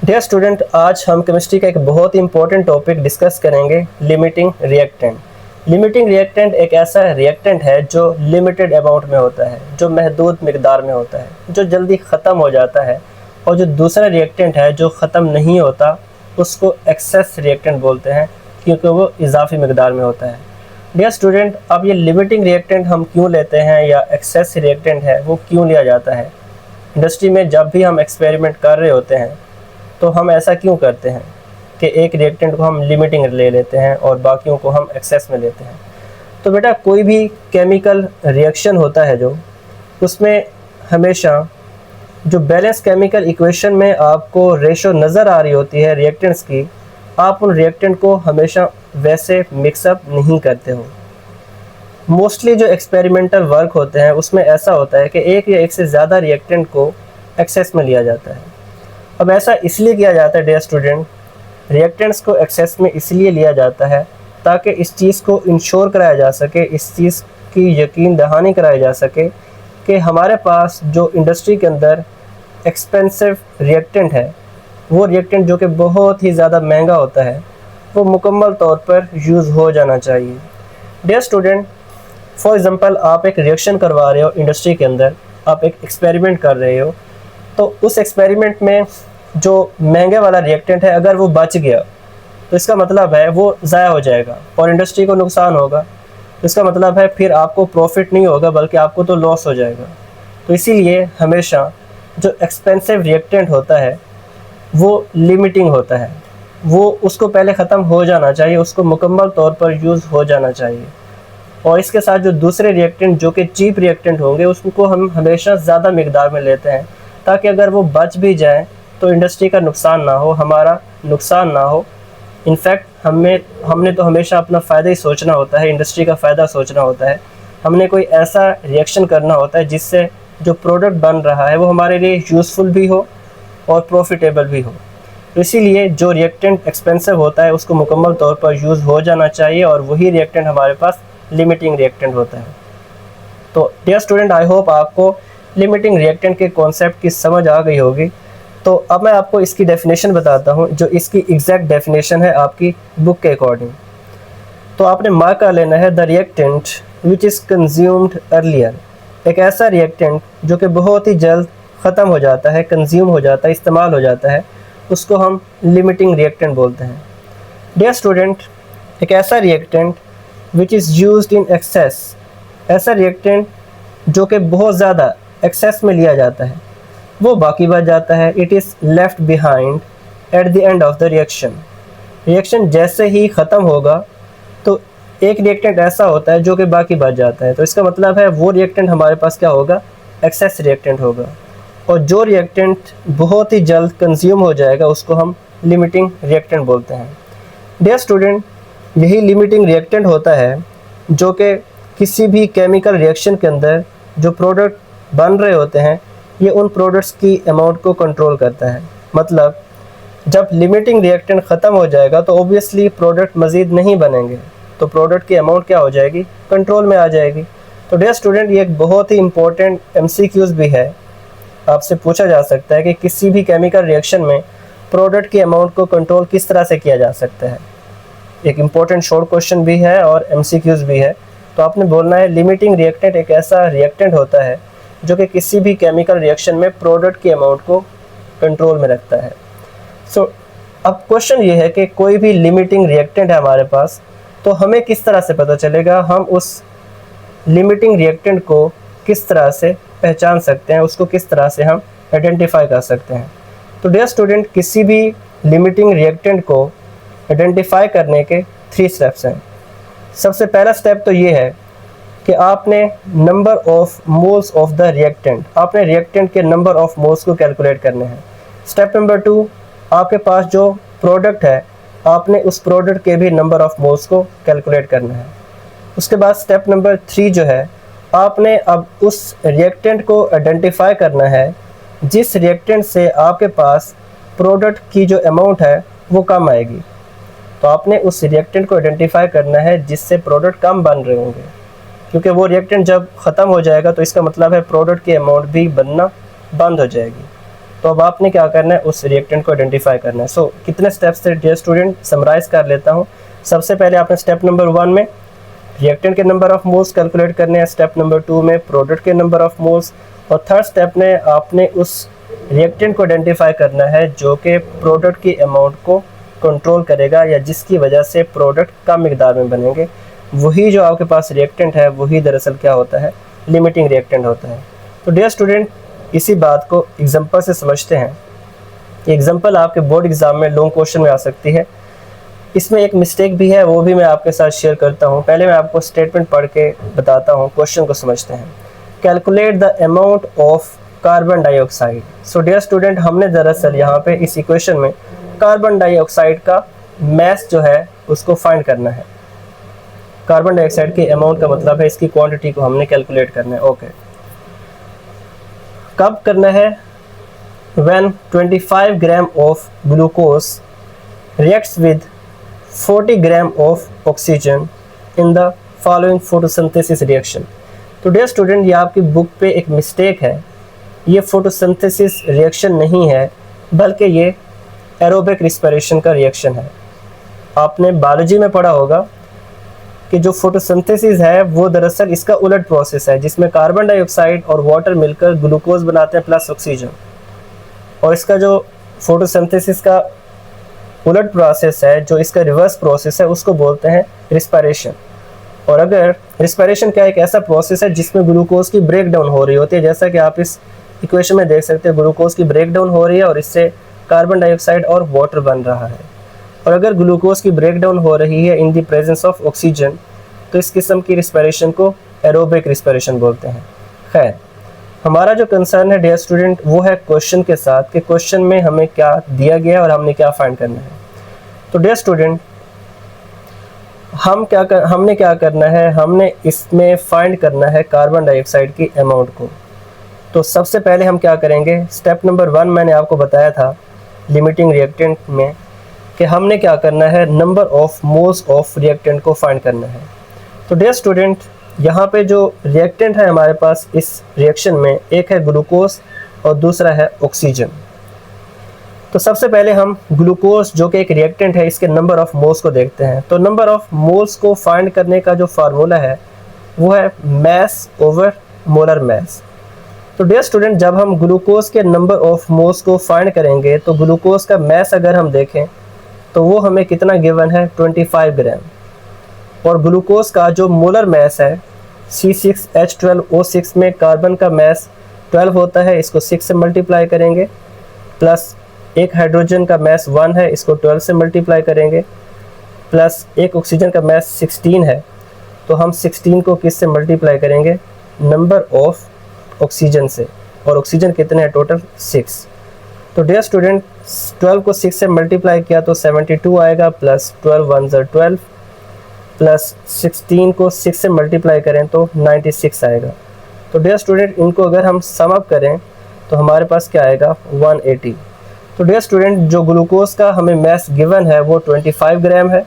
Dear student, आज हम chemistry का एक बहुत ही इंपॉर्टेंट टॉपिक डिस्कस करेंगे, लिमिटिंग रिएक्टेंट। लिमिटिंग रिएक्टेंट एक ऐसा रिएक्टेंट है जो लिमिटेड अमाउंट में होता है, जो महदूद मिकदार में होता है, जो जल्दी ख़त्म हो जाता है। और जो दूसरा रिएक्टेंट है जो ख़त्म नहीं होता, उसको एक्सेस रिएक्टेंट बोलते हैं, क्योंकि वो इजाफी मिकदार में होता है। डियर स्टूडेंट, अब ये लिमिटिंग रिएक्टेंट हम क्यों लेते हैं या एक्सेस रिएक्टेंट है वो क्यों लिया जाता है? इंडस्ट्री में जब भी हम एक्सपेरिमेंट कर रहे होते हैं तो हम ऐसा क्यों करते हैं कि एक रिएक्टेंट को हम लिमिटिंग ले लेते हैं और बाकियों को हम एक्सेस में लेते हैं? तो बेटा, कोई भी केमिकल रिएक्शन होता है जो उसमें हमेशा जो बैलेंस केमिकल इक्वेशन में आपको रेशो नज़र आ रही होती है रिएक्टेंट्स की, आप उन रिएक्टेंट को हमेशा वैसे मिक्सअप नहीं करते हो। मोस्टली जो एक्सपेरिमेंटल वर्क होते हैं उसमें ऐसा होता है कि एक या एक से ज़्यादा रिएक्टेंट को एक्सेस में लिया जाता है। अब ऐसा इसलिए किया जाता है डियर स्टूडेंट, रिएक्टेंट्स को एक्सेस में इसलिए लिया जाता है ताकि इस चीज़ को इंश्योर कराया जा सके, इस चीज़ की यकीन दहानी कराई जा सके कि हमारे पास जो इंडस्ट्री के अंदर एक्सपेंसिव रिएक्टेंट है, वो रिएक्टेंट जो कि बहुत ही ज़्यादा महंगा होता है, वो मुकम्मल तौर पर यूज़ हो जाना चाहिए। डियर स्टूडेंट, फॉर एग्ज़ाम्पल आप एक रिएक्शन करवा रहे हो इंडस्ट्री के अंदर, आप एक एक्सपेरिमेंट कर रहे हो, तो उस एक्सपेरिमेंट में जो महंगे वाला रिएक्टेंट है अगर वो बच गया तो इसका मतलब है वो ज़ाया हो जाएगा और इंडस्ट्री को नुकसान होगा। तो इसका मतलब है फिर आपको प्रॉफिट नहीं होगा बल्कि आपको तो लॉस हो जाएगा। तो इसीलिए हमेशा जो एक्सपेंसिव रिएक्टेंट होता है वो लिमिटिंग होता है, वो उसको पहले ख़त्म हो जाना चाहिए, उसको मुकम्मल तौर पर यूज़ हो जाना चाहिए। और इसके साथ जो दूसरे रिएक्टेंट जो कि चीप रिएक्टेंट होंगे उसको हम हमेशा ज़्यादा मिकदार में लेते हैं ताकि अगर वो बच भी जाए तो इंडस्ट्री का नुकसान ना हो, हमारा नुकसान ना हो। इनफैक्ट हमने तो हमेशा अपना फ़ायदा ही सोचना होता है, इंडस्ट्री का फ़ायदा सोचना होता है। हमने कोई ऐसा रिएक्शन करना होता है जिससे जो प्रोडक्ट बन रहा है वो हमारे लिए यूज़फुल भी हो और प्रॉफिटेबल भी हो। तो इसीलिए जो रिएक्टेंट एक्सपेंसिव होता है उसको मुकम्मल तौर पर यूज़ हो जाना चाहिए और वही रिएक्टेंट हमारे पास लिमिटिंग रिएक्टेंट होता है। तो डियर स्टूडेंट, आई होप आपको लिमिटिंग रिएक्टेंट के कॉन्सेप्ट की समझ आ गई होगी। तो अब मैं आपको इसकी डेफिनेशन बताता हूँ, जो इसकी एग्जैक्ट डेफिनेशन है आपकी बुक के अकॉर्डिंग। तो आपने मार्क कर लेना है, the reactant which is consumed earlier. एक ऐसा रिएक्टेंट जो कि बहुत ही जल्द ख़त्म हो जाता है, कंज्यूम हो जाता है, इस्तेमाल हो जाता है, उसको हम लिमिटिंग रिएक्टेंट बोलते हैं। डियर स्टूडेंट, एक ऐसा reactant which is used in excess, ऐसा रिएक्टेंट जो कि बहुत ज़्यादा एक्सेस में लिया जाता है, वो बाकी बच जाता है। It is left behind at the end of the reaction. Reaction जैसे ही ख़त्म होगा तो एक रिएक्टेंट ऐसा होता है जो कि बाकी बच जाता है। तो इसका मतलब है वो रिएक्टेंट हमारे पास क्या होगा, एक्सेस रिएक्टेंट होगा। और जो रिएक्टेंट बहुत ही जल्द कंज्यूम हो जाएगा उसको हम लिमिटिंग रिएक्टेंट बोलते हैं। डियर स्टूडेंट, यही लिमिटिंग रिएक्टेंट होता है जो कि किसी भी केमिकल रिएक्शन के अंदर जो प्रोडक्ट बन रहे होते हैं, ये उन प्रोडक्ट्स की अमाउंट को कंट्रोल करता है। मतलब जब लिमिटिंग रिएक्टेंट ख़त्म हो जाएगा तो ऑब्वियसली प्रोडक्ट मज़ीद नहीं बनेंगे, तो प्रोडक्ट की अमाउंट क्या हो जाएगी, कंट्रोल में आ जाएगी। तो डियर स्टूडेंट, ये एक बहुत ही इंपॉर्टेंट MCQs भी है, आपसे पूछा जा सकता है कि किसी भी केमिकल रिएक्शन में प्रोडक्ट की अमाउंट को कंट्रोल किस तरह से किया जा सकता है। एक इम्पॉर्टेंट शॉर्ट क्वेश्चन भी है और MCQs भी है। तो आपने बोलना है लिमिटिंग रिएक्टेंट एक ऐसा रिएक्टेंट होता है जो कि किसी भी केमिकल रिएक्शन में प्रोडक्ट की अमाउंट को कंट्रोल में रखता है। अब क्वेश्चन ये है कि कोई भी लिमिटिंग रिएक्टेंट है हमारे पास, तो हमें किस तरह से पता चलेगा, हम उस लिमिटिंग रिएक्टेंट को किस तरह से पहचान सकते हैं, उसको किस तरह से हम आइडेंटिफाई कर सकते हैं। तो डियर स्टूडेंट, किसी भी लिमिटिंग रिएक्टेंट को आइडेंटिफाई करने के 3 स्टेप्स हैं। सबसे पहला स्टेप तो ये है कि आपने number of moles of the reactant, आपने रिएक्टेंट के नंबर ऑफ मोल्स को कैलकुलेट करने हैं। स्टेप नंबर 2, आपके पास जो प्रोडक्ट है आपने उस प्रोडक्ट के भी नंबर ऑफ मोल्स को कैलकुलेट करना है। उसके बाद स्टेप नंबर 3 जो है, आपने अब उस रिएक्टेंट को आइडेंटिफाई करना है जिस रिएक्टेंट से आपके पास प्रोडक्ट की जो अमाउंट है वो कम आएगी। तो आपने उस रिएक्टेंट को आइडेंटिफाई करना है जिससे प्रोडक्ट कम बन रहे होंगे, क्योंकि वो रिएक्टेंट जब ख़त्म हो जाएगा तो इसका मतलब है प्रोडक्ट की अमाउंट भी बनना बंद हो जाएगी। तो अब आपने क्या करना है, उस रिएक्टेंट को आइडेंटिफाई करना है। सो कितने स्टेप्स थे डियर स्टूडेंट, समराइज कर लेता हूँ। सबसे पहले आपने स्टेप नंबर 1 में रिएक्टेंट के नंबर ऑफ मोल्स कैलकुलेट करने हैं, स्टेप नंबर 2 में प्रोडक्ट के नंबर ऑफ मोल्स, और थर्ड स्टेप में आपने उस रिएक्टेंट को आइडेंटिफाई करना है जो कि प्रोडक्ट की अमाउंट को कंट्रोल करेगा या जिसकी वजह से प्रोडक्ट कम मिकदार में बनेंगे। वही जो आपके पास रिएक्टेंट है वही दरअसल क्या होता है, लिमिटिंग रिएक्टेंट होता है। तो डियर स्टूडेंट, इसी बात को एग्जांपल से समझते हैं। एग्जांपल आपके बोर्ड एग्जाम में लॉन्ग क्वेश्चन में आ सकती है। इसमें एक मिस्टेक भी है, वो भी मैं आपके साथ शेयर करता हूँ। पहले मैं आपको स्टेटमेंट पढ़ के बताता हूँ, क्वेश्चन को समझते हैं। Calculate the amount of carbon dioxide. So dear student, हमने दरअसल यहाँ पे इस इक्वेशन में कार्बन डाइऑक्साइड का मास जो है उसको फाइंड करना है। कार्बन डाइऑक्साइड की अमाउंट का मतलब है इसकी क्वांटिटी को हमने कैलकुलेट करना है। ओके, कब करना है? When 25 gram of glucose reacts with 40 gram of oxygen in the following photosynthesis reaction. तो डियर स्टूडेंट, ये आपकी बुक पे एक मिस्टेक है। ये फोटोसिंथेसिस रिएक्शन नहीं है, बल्कि ये एरोबिक रिस्पिरेशन का रिएक्शन है। आपने बायोलॉजी में पढ़ा होगा कि जो फोटोसिंथेसिस है वो दरअसल इसका उलट प्रोसेस है, जिसमें कार्बन डाइऑक्साइड और वाटर मिलकर ग्लूकोज बनाते हैं प्लस ऑक्सीजन। और इसका जो फोटोसिंथेसिस का उलट प्रोसेस है, जो इसका रिवर्स प्रोसेस है, उसको बोलते हैं रिस्पिरेशन। और अगर रिस्पिरेशन क्या एक ऐसा प्रोसेस है जिसमें ग्लूकोज की ब्रेक डाउन हो रही होती है, जैसा कि आप इस इक्वेशन में देख सकते हैं, ग्लूकोज की ब्रेक डाउन हो रही है और इससे कार्बन डाइऑक्साइड और वाटर बन रहा है। और अगर ग्लूकोज की ब्रेक डाउन हो रही है in the presence of oxygen, तो इस किस्म की रिस्पिरेशन को एरोबिक रिस्पिरेशन बोलते हैं। खैर, हमारा जो कंसर्न है डियर स्टूडेंट वो है क्वेश्चन के साथ, कि क्वेश्चन में हमें क्या दिया गया और हमने क्या फाइंड करना है। तो डियर स्टूडेंट, हमने क्या करना है, हमने इसमें फाइंड करना है कार्बन डाइऑक्साइड की अमाउंट को। तो सबसे पहले हम क्या करेंगे, स्टेप नंबर 1 मैंने आपको बताया था लिमिटिंग रिएक्टेंट में कि हमने क्या करना है, number of moles of reactant को फाइंड करना है। तो डियर स्टूडेंट, यहाँ पे जो रिएक्टेंट है हमारे पास इस रिएक्शन में, एक है ग्लूकोज और दूसरा है ऑक्सीजन। तो सबसे पहले हम ग्लूकोज जो कि एक रिएक्टेंट है इसके नंबर ऑफ मोल्स को देखते हैं। तो नंबर ऑफ मोल्स को फाइंड करने का जो फार्मूला है वो है मास ओवर मोलर मास। तो डियर स्टूडेंट, जब हम ग्लूकोज के नंबर ऑफ मोल्स को फाइंड करेंगे तो ग्लूकोज का मास अगर हम देखें तो वो हमें कितना गिवन है, 25 ग्राम। और ग्लूकोज का जो मोलर मास है C6H12O6 में कार्बन का मास 12 होता है, इसको 6 से मल्टीप्लाई करेंगे, प्लस एक हाइड्रोजन का मास 1 है, इसको 12 से मल्टीप्लाई करेंगे, प्लस एक ऑक्सीजन का मास 16 है, तो हम 16 को किस से मल्टीप्लाई करेंगे, नंबर ऑफ ऑक्सीजन से। और ऑक्सीजन कितने हैं टोटल, 6। तो डियर स्टूडेंट, 12 को 6 से मल्टीप्लाई किया तो 72 आएगा, प्लस 12 1 ज़ा 12, प्लस 16 को 6 से मल्टीप्लाई करें तो 96 आएगा। तो डियर स्टूडेंट, इनको अगर हम सम अप करें तो हमारे पास क्या आएगा, 180। तो डियर स्टूडेंट, जो ग्लूकोज का हमें मास गिवन है वो 25 ग्राम है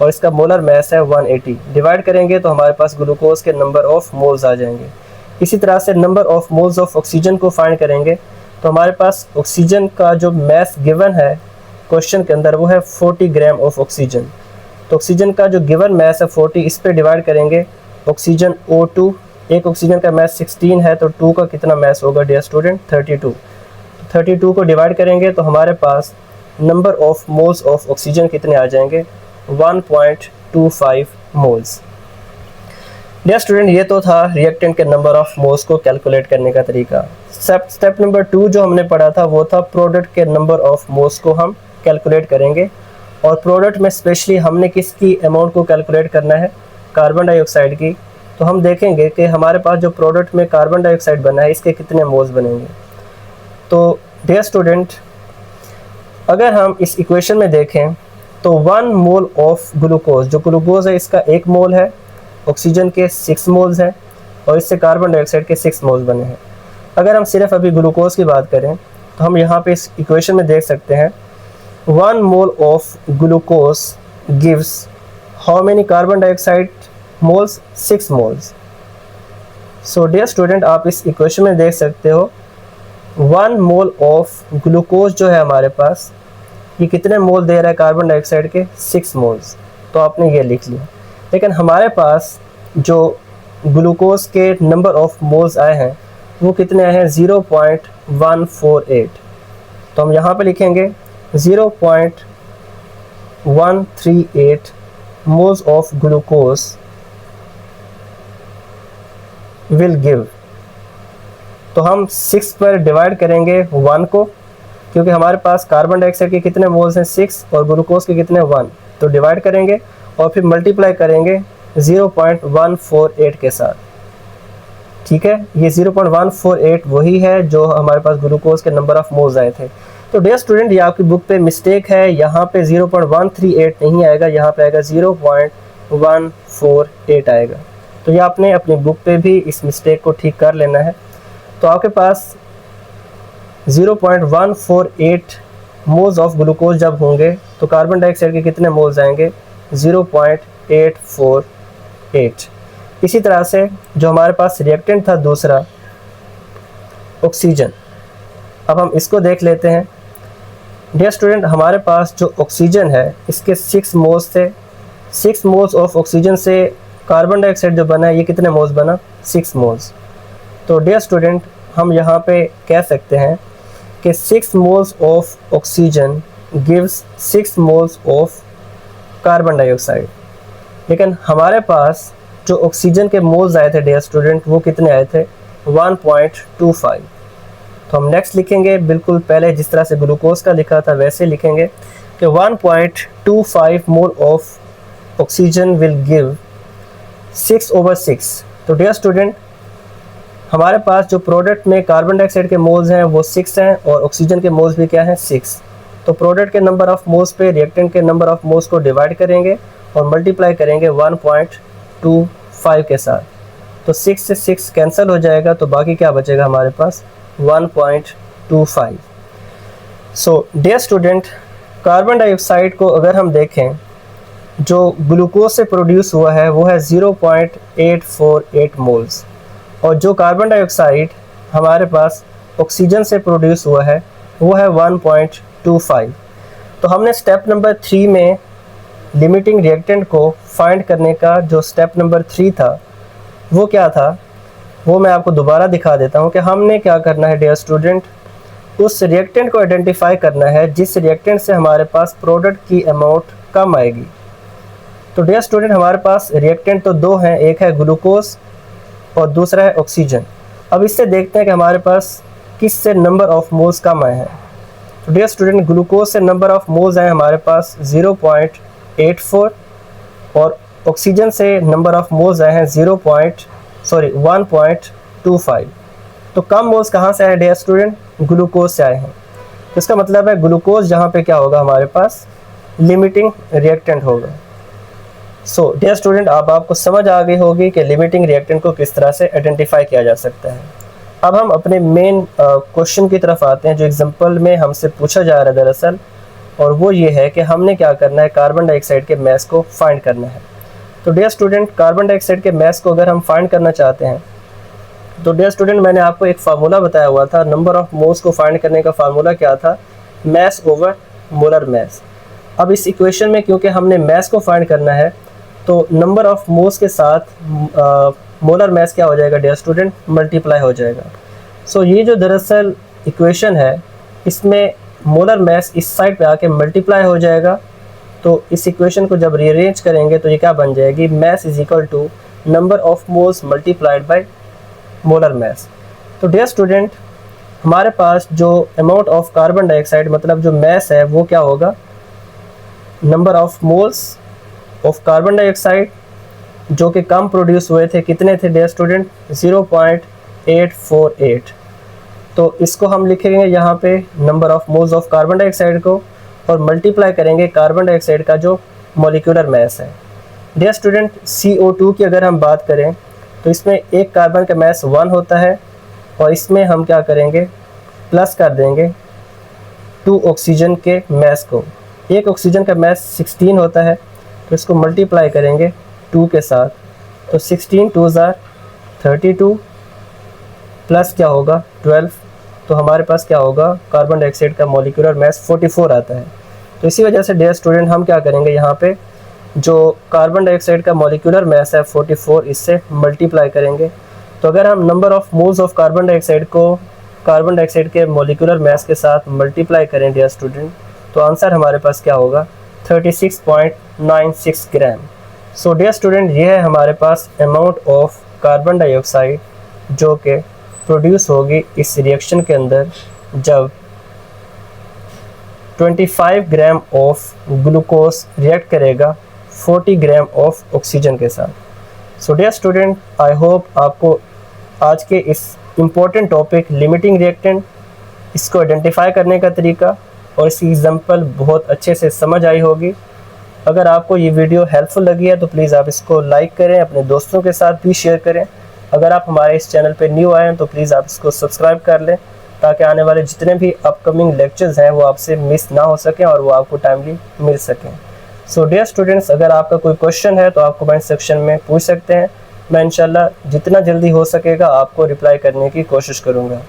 और इसका मोलर मास है 180। डिवाइड करेंगे तो हमारे पास ग्लूकोज के नंबर ऑफ मोल्स आ जाएंगे। इसी तरह से number of moles of oxygen को फाइंड करेंगे तो हमारे पास ऑक्सीजन का जो मास गिवन है क्वेश्चन के अंदर वो है 40 ग्राम ऑफ ऑक्सीजन। तो ऑक्सीजन का जो गिवन मास है 40, इस पे डिवाइड करेंगे ऑक्सीजन O2, एक ऑक्सीजन का मास 16 है तो 2 का कितना मास होगा डियर स्टूडेंट, 32। 32 को डिवाइड करेंगे तो हमारे पास number of moles of oxygen कितने आ जाएंगे, 1.25 मोल्स। डियर स्टूडेंट, ये तो था रिएक्टेंट के नंबर ऑफ मोल्स को कैलकुलेट करने का तरीका। स्टेप नंबर 2 जो हमने पढ़ा था वो था प्रोडक्ट के नंबर ऑफ मोल्स को हम कैलकुलेट करेंगे। और प्रोडक्ट में स्पेशली हमने किसकी अमाउंट को कैलकुलेट करना है, कार्बन डाइऑक्साइड की। तो हम देखेंगे कि हमारे पास जो प्रोडक्ट में कार्बन डाइऑक्साइड बना है इसके कितने मोल्स बनेंगे। तो डियर स्टूडेंट, अगर हम इस इक्वेशन में देखें तो 1 मोल ऑफ ग्लूकोज, जो ग्लूकोज है इसका 1 मोल है, ऑक्सीजन के 6 मोल्स हैं और इससे कार्बन डाइऑक्साइड के 6 मोल्स बने हैं। अगर हम सिर्फ अभी ग्लूकोज की बात करें तो हम यहाँ पे इस इक्वेशन में देख सकते हैं 1 mole of glucose gives how many carbon dioxide moles, 6 moles. So dear student, आप इस इक्वेशन में देख सकते हो 1 मोल ऑफ ग्लूकोज जो है हमारे पास, ये कितने मोल दे रहा है कार्बन डाइऑक्साइड के? 6 मोल्स। तो आपने ये लिख लिया। लेकिन हमारे पास जो ग्लूकोज के नंबर ऑफ मोल्स आए हैं वो कितने आए हैं? 0.148। तो हम यहाँ पे लिखेंगे 0.138 moles of glucose will give. तो हम 6 पर डिवाइड करेंगे 1 को, क्योंकि हमारे पास कार्बन डाइऑक्साइड के कितने मोल्स हैं? 6, और ग्लूकोज के कितने? 1। तो डिवाइड करेंगे और फिर मल्टीप्लाई करेंगे 0.148 के साथ। ठीक है, ये 0.148 वही है जो हमारे पास ग्लूकोज के नंबर ऑफ मोल्स आए थे। तो डियर स्टूडेंट, ये आपकी बुक पे मिस्टेक है, यहाँ पे 0.138 नहीं आएगा, यहाँ पे आएगा 0.148 आएगा। तो ये आपने अपनी बुक पे भी इस मिस्टेक को ठीक कर लेना है। तो आपके पास 0.148 मोल्स ऑफ ग्लूकोज जब होंगे तो कार्बन डाइऑक्साइड के कितने मोल्स आएंगे? 0.848। इसी तरह से जो हमारे पास रिएक्टेंट था दूसरा, ऑक्सीजन, अब हम इसको देख लेते हैं। डियर स्टूडेंट, हमारे पास जो ऑक्सीजन है इसके 6 मोल्स थे। 6 मोल्स ऑफ ऑक्सीजन से कार्बन डाइऑक्साइड जो बना है ये कितने मोल्स बना? 6 मोल्स। तो डियर स्टूडेंट, हम यहाँ पे कह सकते हैं कि 6 moles of oxygen gives 6 moles of carbon dioxide. लेकिन हमारे पास जो ऑक्सीजन के मोल्स आए थे डियर स्टूडेंट, वो कितने आए थे? 1.25। तो हम नेक्स्ट लिखेंगे बिल्कुल पहले जिस तरह से ग्लूकोज का लिखा था वैसे लिखेंगे कि 1.25 mole of oxygen will give 6/6। तो डियर स्टूडेंट, हमारे पास जो प्रोडक्ट में कार्बन डाइऑक्साइड के मोल्स हैं वो 6 हैं और ऑक्सीजन के मोल्स भी क्या हैं? 6। तो प्रोडक्ट के नंबर ऑफ मोल्स पे रिएक्टेंट के नंबर ऑफ मोल्स को डिवाइड करेंगे और मल्टीप्लाई करेंगे 1.25 के साथ। तो 6 से 6 कैंसिल हो जाएगा, तो बाकी क्या बचेगा हमारे पास? 1.25। So dear student, carbon dioxide को अगर हम देखें जो ग्लूकोज से प्रोड्यूस हुआ है वो है 0.848 मोल्स, और जो कार्बन डाइऑक्साइड हमारे पास ऑक्सीजन से प्रोड्यूस हुआ है वो है 1.25। तो हमने स्टेप नंबर 3 में लिमिटिंग रिएक्टेंट को फाइंड करने का जो स्टेप नंबर 3 था वो क्या था, वो मैं आपको दोबारा दिखा देता हूँ कि हमने क्या करना है डियर स्टूडेंट, उस रिएक्टेंट को आइडेंटिफाई करना है जिस रिएक्टेंट से हमारे पास प्रोडक्ट की अमाउंट कम आएगी। तो डियर स्टूडेंट, हमारे पास रिएक्टेंट तो 2 हैं, एक है ग्लूकोज और दूसरा है ऑक्सीजन। अब इससे देखते हैं कि हमारे पास किस से नंबर ऑफ मोल्स कम आए हैं। तो डियर स्टूडेंट, ग्लूकोज से नंबर ऑफ मोल्स आए हमारे पास 0.84 और ऑक्सीजन से नंबर ऑफ मोल्स आए हैं 1.25। तो कम मोल्स कहाँ से आए डियर स्टूडेंट? ग्लूकोज से आए हैं। तो इसका मतलब है ग्लूकोज यहाँ पे क्या होगा हमारे पास? लिमिटिंग रिएक्टेंट होगा। सो डियर स्टूडेंट, अब आपको समझ आ गई होगी कि लिमिटिंग रिएक्टेंट को किस तरह से आइडेंटिफाई किया जा सकता है। अब हम अपने मेन क्वेश्चन की तरफ आते हैं जो एग्जांपल में हमसे पूछा जा रहा है दरअसल, और वो ये है कि हमने क्या करना है, कार्बन डाइऑक्साइड के मास को फाइंड करना है। तो डियर स्टूडेंट, कार्बन डाइऑक्साइड के मास को अगर हम फाइंड करना चाहते हैं तो डियर स्टूडेंट, मैंने आपको एक फार्मूला बताया हुआ था। नंबर ऑफ मोल्स को फाइंड करने का फार्मूला क्या था? मास ओवर मोलर मास। अब इस इक्वेशन में क्योंकि हमने मास को फाइंड करना है तो नंबर ऑफ मोल्स के साथ मोलर मास क्या हो जाएगा डियर स्टूडेंट? मल्टीप्लाई हो जाएगा। सो ये जो दरअसल इक्वेशन है इसमें मोलर मास इस साइड पे आके मल्टीप्लाई हो जाएगा। तो इस इक्वेशन को जब रीअरेंज करेंगे तो ये क्या बन जाएगी? Mass is equal to number of moles multiplied by molar mass. तो डियर स्टूडेंट, हमारे पास जो अमाउंट ऑफ कार्बन डाइऑक्साइड मतलब जो मास है वो क्या होगा? Number of moles of carbon dioxide जो कि कम प्रोड्यूस हुए थे, कितने थे डियर स्टूडेंट? 0.848। तो इसको हम लिखेंगे यहाँ पे number of moles of carbon dioxide को और मल्टीप्लाई करेंगे कार्बन डाइऑक्साइड का जो मॉलिक्यूलर मास है। डियर स्टूडेंट, CO2 की अगर हम बात करें तो इसमें एक कार्बन का मास 1 होता है और इसमें हम क्या करेंगे? प्लस कर देंगे 2 ऑक्सीजन के मास को। एक ऑक्सीजन का मास 16 होता है तो इसको मल्टीप्लाई करेंगे 2 के साथ। तो 16 2 ज़ार 32 प्लस क्या होगा? 12 तो हमारे पास क्या होगा, कार्बन डाइऑक्साइड का मॉलिक्यूलर मास 44 आता है। तो इसी वजह से डियर स्टूडेंट हम क्या करेंगे, यहाँ पे जो कार्बन डाइऑक्साइड का मॉलिक्यूलर मास है 44, इससे मल्टीप्लाई करेंगे। तो अगर हम number of moles of carbon dioxide को कार्बन डाइऑक्साइड के मॉलिक्यूलर मास के साथ मल्टीप्लाई करें डियर स्टूडेंट, तो आंसर हमारे पास क्या होगा, 36.96 ग्राम। सो डियर स्टूडेंट, ये है हमारे पास अमाउंट ऑफ कार्बन डाइऑक्साइड जो कि प्रोड्यूस होगी इस रिएक्शन के अंदर जब 25 ग्राम ऑफ ग्लूकोज रिएक्ट करेगा 40 ग्राम ऑफ ऑक्सीजन के साथ। So dear student, I hope आपको आज के इस इम्पोर्टेंट टॉपिक लिमिटिंग रिएक्टेंट, इसको आइडेंटिफाई करने का तरीका और इसकी एग्जांपल बहुत अच्छे से समझ आई होगी। अगर आपको ये वीडियो हेल्पफुल लगी है तो प्लीज़ आप इसको लाइक करें, अपने दोस्तों के साथ भी शेयर करें। अगर आप हमारे इस चैनल पे न्यू आए हैं तो प्लीज़ आप इसको सब्सक्राइब कर लें, ताकि आने वाले जितने भी अपकमिंग लेक्चर्स हैं वो आपसे मिस ना हो सकें और वो आपको टाइमली मिल सकें। सो डियर स्टूडेंट्स, अगर आपका कोई क्वेश्चन है तो आप कमेंट सेक्शन में पूछ सकते हैं। मैं इंशाल्लाह जितना जल्दी हो सकेगा आपको रिप्लाई करने की कोशिश करूँगा।